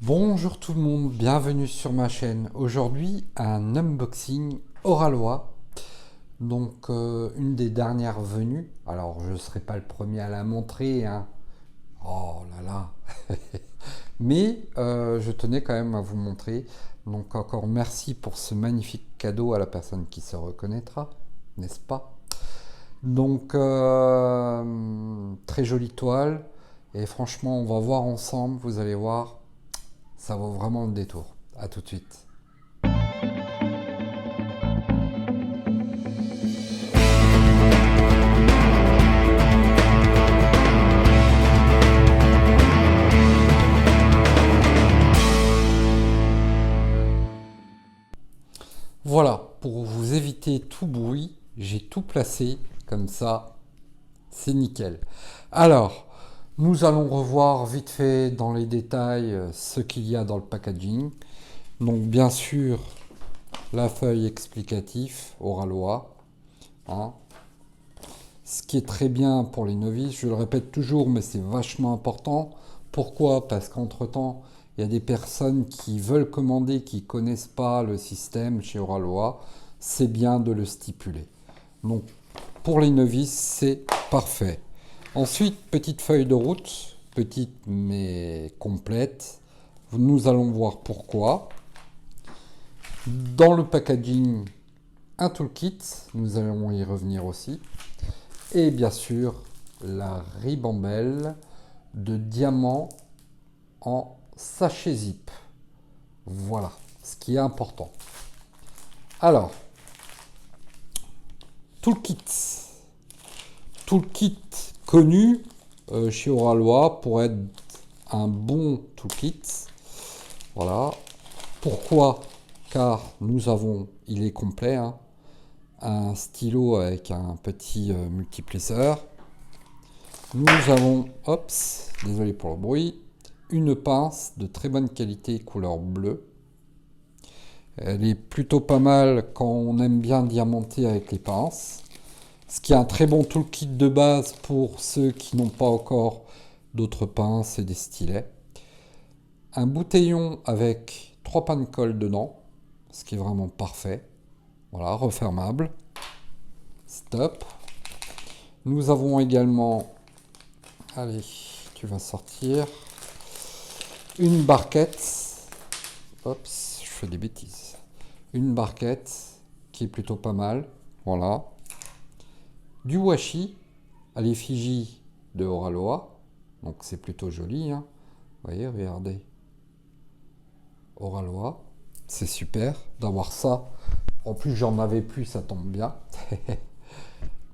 Bonjour tout le monde, bienvenue sur ma chaîne. Aujourd'hui, un unboxing Oralois. Donc, une des dernières venues. Alors, je ne serai pas le premier à la montrer, hein. Oh là là. Mais je tenais quand même à vous montrer. Donc, encore merci pour ce magnifique cadeau à la personne qui se reconnaîtra, n'est-ce pas? Donc, très jolie toile. Et franchement, on va voir ensemble, vous allez voir. Ça vaut vraiment le détour. A tout de suite. Voilà, pour vous éviter tout bruit, j'ai tout placé comme ça, c'est nickel. Alors, nous allons revoir vite fait dans les détails ce qu'il y a dans le packaging. Donc bien sûr, la feuille explicative oralois, hein. Ce qui est très bien pour les novices, je le répète toujours, mais c'est vachement important. Pourquoi? Parce qu'entre-temps, il y a des personnes qui veulent commander, qui ne connaissent pas le système chez Oralois. C'est bien de le stipuler. Donc, pour les novices, c'est parfait. Ensuite, petite feuille de route, petite mais complète. Nous allons voir pourquoi. Dans le packaging, un toolkit, nous allons y revenir aussi. Et bien sûr, la ribambelle de diamants en sachet zip. Voilà, ce qui est important. Alors, toolkit. Toolkit connu chez Oralois pour être un bon toolkit. Voilà. Pourquoi? Car nous avons, il est complet, hein, un stylo avec un petit multiplexeur. Nous avons, ops, désolé pour le bruit, une pince de très bonne qualité couleur bleue. Elle est plutôt pas mal quand on aime bien diamanter avec les pinces. Ce qui est un très bon toolkit de base pour ceux qui n'ont pas encore d'autres pinces et des stylets. Un bouteillon avec 3 pains de colle dedans, ce qui est vraiment parfait. Voilà, refermable. Stop. Nous avons également, allez, tu vas sortir, une barquette. Oups, je fais des bêtises. Une barquette qui est plutôt pas mal. Voilà. Du washi à l'effigie de Oralois. Donc c'est plutôt joli, hein. Vous voyez, regardez. Oralois. C'est super d'avoir ça. En plus, j'en avais plus, ça tombe bien.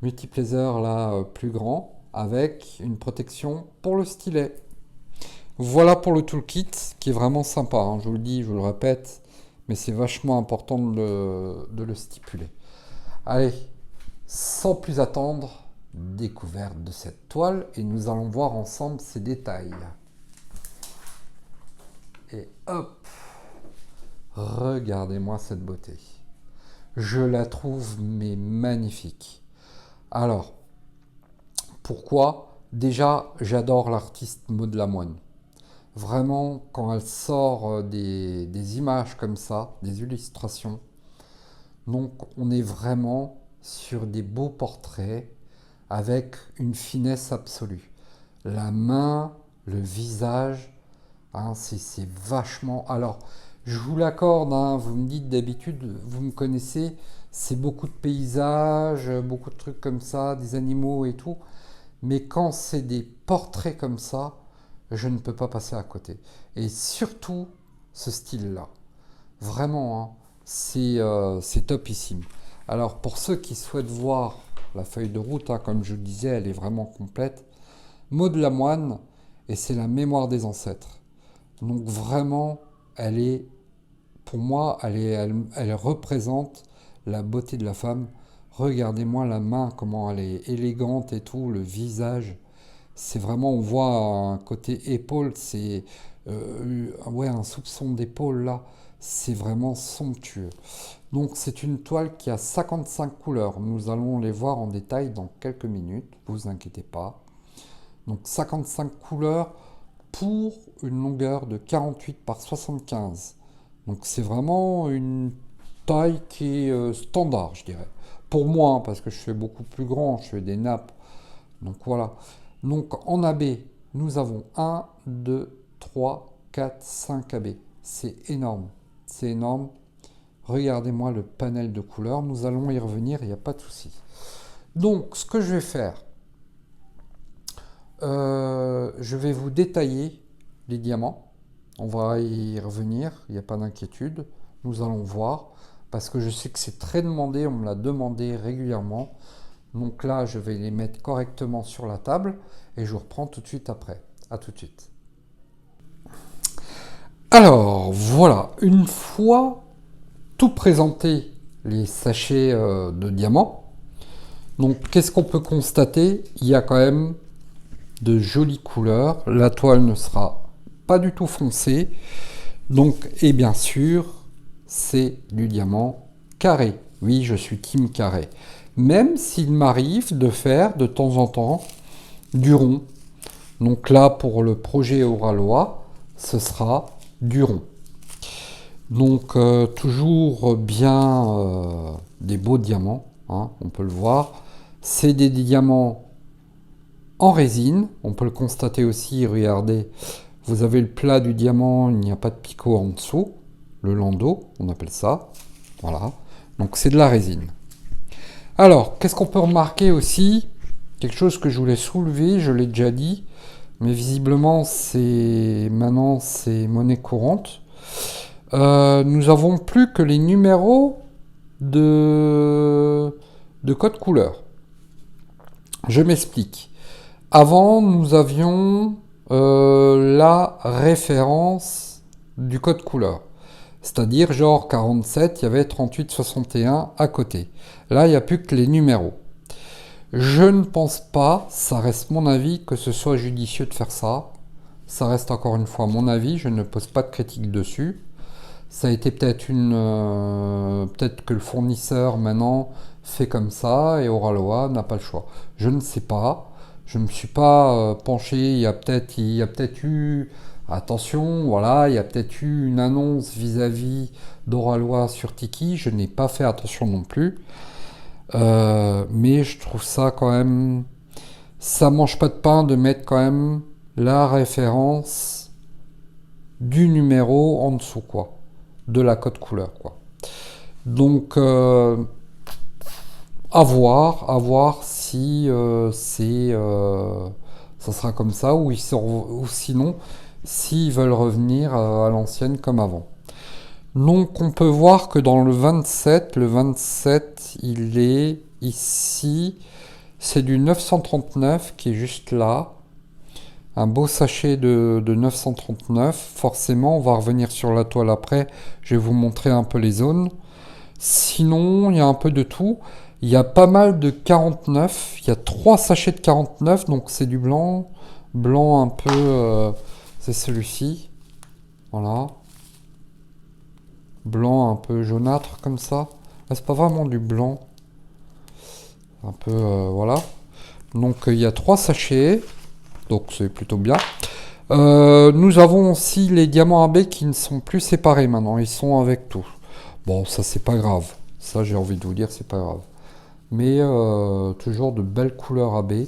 Multiplexeur là, plus grand, avec une protection pour le stylet. Voilà pour le toolkit, qui est vraiment sympa, hein. Je vous le dis, je vous le répète, mais c'est vachement important de le stipuler. Allez, sans plus attendre, découverte de cette toile, et nous allons voir ensemble ses détails. Et hop, regardez-moi cette beauté. Je la trouve mais magnifique. Alors, pourquoi? Déjà, j'adore l'artiste Maud Lamoine. Vraiment, quand elle sort des images comme ça, des illustrations, donc on est vraiment sur des beaux portraits avec une finesse absolue. La main, le visage, hein, c'est vachement... Alors, je vous l'accorde, hein, vous me dites d'habitude, vous me connaissez, c'est beaucoup de paysages, beaucoup de trucs comme ça, des animaux et tout. Mais quand c'est des portraits comme ça, je ne peux pas passer à côté. Et surtout, ce style-là. Vraiment, hein, c'est topissime. Alors, pour ceux qui souhaitent voir la feuille de route, hein, comme je le disais, elle est vraiment complète. Maud Lamoine, et c'est la mémoire des ancêtres. Donc vraiment, elle est, pour moi, elle représente la beauté de la femme. Regardez-moi la main, comment elle est élégante et tout, le visage. C'est vraiment, on voit un côté épaule, c'est ouais, un soupçon d'épaule là. C'est vraiment somptueux. Donc c'est une toile qui a 55 couleurs. Nous allons les voir en détail dans quelques minutes, ne vous inquiétez pas. Donc 55 couleurs. pour une longueur de 48 par 75. Donc c'est vraiment une taille qui est standard, je dirais. Pour moi, hein, parce que je fais beaucoup plus grand, je fais des nappes. Donc voilà. Donc en AB, nous avons 1, 2, 3, 4, 5 AB. C'est énorme. C'est énorme. Regardez-moi le panel de couleurs. Nous allons y revenir, il n'y a pas de souci. Donc ce que je vais faire, je vais vous détailler les diamants. On va y revenir, il n'y a pas d'inquiétude. Nous allons voir, parce que je sais que c'est très demandé, on me l'a demandé régulièrement. Donc là, je vais les mettre correctement sur la table et je vous reprends tout de suite après. À tout de suite. Alors, voilà, une fois tout présenté, les sachets de diamants, donc qu'est-ce qu'on peut constater? Il y a quand même de jolies couleurs. La toile ne sera pas du tout foncée. Donc, et bien sûr, c'est du diamant carré. Oui, je suis team carré. Même s'il m'arrive de faire de temps en temps du rond. Donc là, pour le projet Oralois, ce sera du rond. Donc toujours bien des beaux diamants, hein, on peut le voir. C'est des diamants en résine, on peut le constater aussi, regardez, vous avez le plat du diamant, il n'y a pas de picot en dessous, le landau, on appelle ça, voilà, donc c'est de la résine. Alors, qu'est-ce qu'on peut remarquer aussi? Quelque chose que je voulais soulever, je l'ai déjà dit, mais visiblement maintenant c'est monnaie courante. Nous avons plus que les numéros de code couleur. Je m'explique. Avant, nous avions la référence du code couleur. C'est-à-dire, genre 47, il y avait 3861 à côté. Là, il n'y a plus que les numéros. Je ne pense pas, ça reste mon avis, que ce soit judicieux de faire ça. Ça reste encore une fois mon avis, je ne pose pas de critique dessus. Ça a été peut-être peut-être que le fournisseur maintenant fait comme ça et Oralois n'a pas le choix. Je ne sais pas. Je ne me suis pas penché. Il y a peut-être eu, attention, voilà, il y a peut-être eu une annonce vis-à-vis d'Oralois sur Tiki. Je n'ai pas fait attention non plus. Mais je trouve ça quand même, ça mange pas de pain de mettre quand même la référence du numéro en dessous, quoi, de la code couleur, quoi. Donc à voir si ça sera comme ça ou sinon s'ils veulent revenir à l'ancienne comme avant. Donc on peut voir que dans le 27, il est ici, c'est du 939 qui est juste là, un beau sachet de 939, forcément on va revenir sur la toile après, je vais vous montrer un peu les zones. Sinon il y a un peu de tout, il y a pas mal de 49, il y a 3 sachets de 49, donc c'est du blanc, un peu, c'est celui-ci, voilà. Blanc un peu jaunâtre comme ça. Ah, c'est pas vraiment du blanc. Un peu, voilà. Donc il y a 3 sachets. Donc c'est plutôt bien. Nous avons aussi les diamants AB qui ne sont plus séparés maintenant. Ils sont avec tout. Bon, ça c'est pas grave. Ça j'ai envie de vous dire, c'est pas grave. Mais toujours de belles couleurs AB.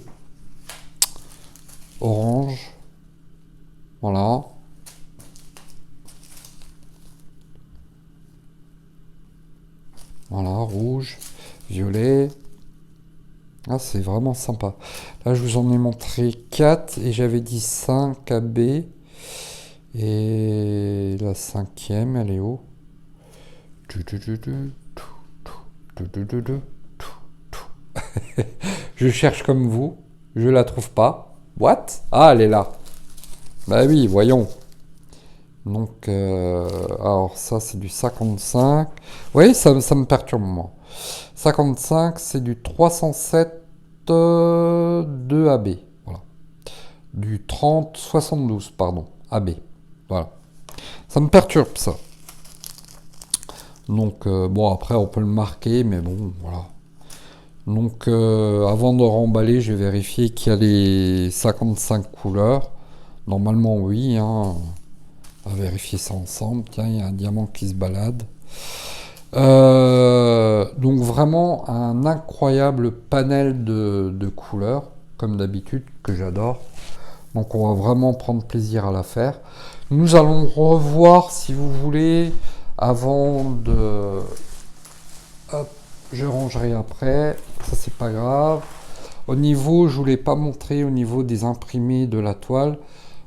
Orange. Voilà. Voilà, rouge, violet. Ah, c'est vraiment sympa. Là, je vous en ai montré 4 et j'avais dit 5 AB. Et la 5e, elle est où? Je cherche comme vous. Je la trouve pas. What? Ah, elle est là. Bah oui, voyons. Donc, alors ça c'est du 55. Oui, ça me perturbe moi. 55, c'est du 307 2 AB. Voilà. Du 30 72, pardon, AB. Voilà. Ça me perturbe ça. Donc, bon, après on peut le marquer, mais bon, voilà. Donc, avant de remballer, je vais vérifier qu'il y a les 55 couleurs. Normalement, oui, hein. On va vérifier ça ensemble. Tiens, il y a un diamant qui se balade. Donc vraiment un incroyable panel de couleurs, comme d'habitude, que j'adore. Donc on va vraiment prendre plaisir à la faire. Nous allons revoir, si vous voulez, avant de... Hop, je rangerai après, ça c'est pas grave. Au niveau, je ne vous l'ai pas montré, au niveau des imprimés de la toile,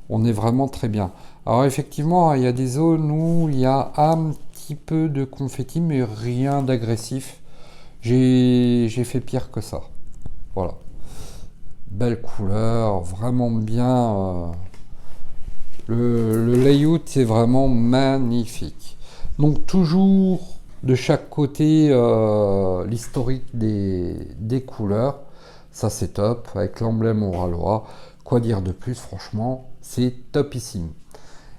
on est vraiment très bien. Alors effectivement, il y a des zones où il y a un petit peu de confetti, mais rien d'agressif. J'ai fait pire que ça. Voilà. Belle couleur, vraiment bien. Le layout est vraiment magnifique. Donc toujours de chaque côté l'historique des couleurs. Ça c'est top, avec l'emblème Oralois. Quoi dire de plus, franchement, c'est topissime.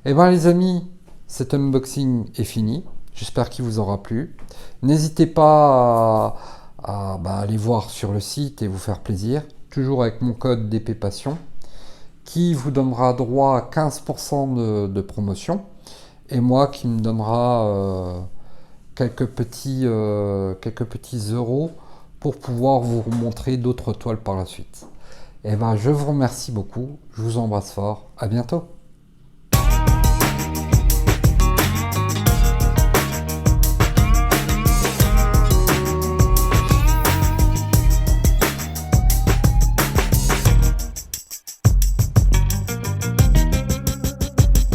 Et bien les amis, cet unboxing est fini. J'espère qu'il vous aura plu. N'hésitez pas à aller voir sur le site et vous faire plaisir. Toujours avec mon code DP Passion, qui vous donnera droit à 15% de promotion. Et moi qui me donnera quelques petits euros pour pouvoir vous montrer d'autres toiles par la suite. Et ben je vous remercie beaucoup, je vous embrasse fort, à bientôt.